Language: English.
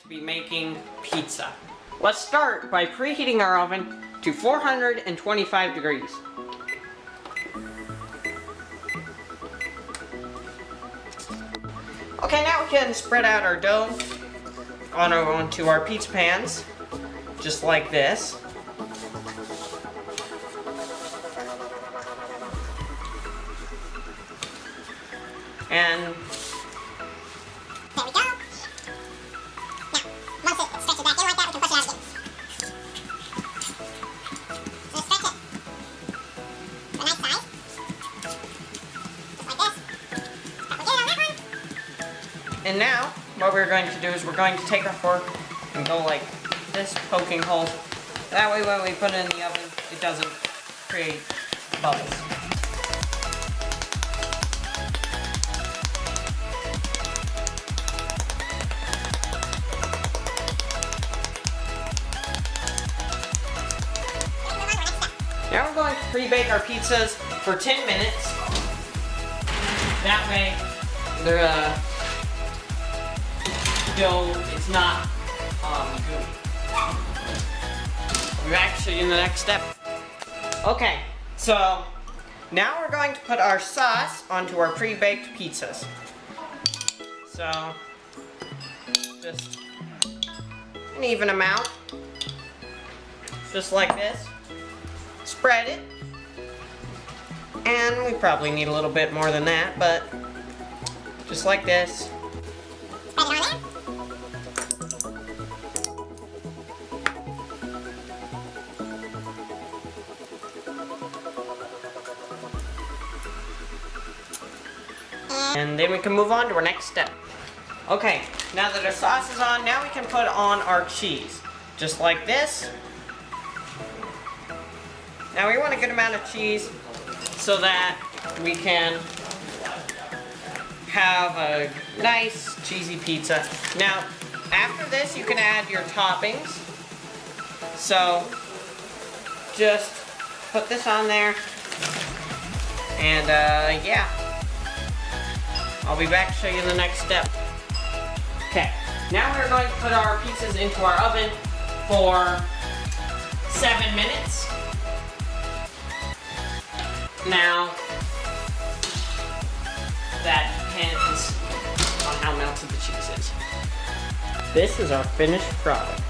to be making pizza. Let's start by preheating our oven to 425 degrees. Okay, now we can spread out our dough onto our pizza pans, just like this. And there we go. Now, once it stretches back in like that, we can push it out again. So stretch it to a nice size. Just like this. That will get it on that one. And now, what we're going to do is we're going to take our fork and go like this, poking holes. That way when we put it in the oven, it doesn't create bubbles. Now we're going to pre-bake our pizzas for 10 minutes. That way, they're it's not gooey. We're actually in the next step. Okay, so now we're going to put our sauce onto our pre-baked pizzas. So, just an even amount, just like this. Spread it, and we probably need a little bit more than that, but just like this. Spread it on there. And then we can move on to our next step. Okay, now that our sauce is on, now we can put on our cheese. Just like this. Now we want a good amount of cheese so that we can have a nice cheesy pizza. Now, after this you can add your toppings. So, just put this on there. And yeah. I'll be back to show you the next step. Okay, now we're going to put our pizzas into our oven for 7 minutes. Now, that depends on how melted the cheese is. This is our finished product.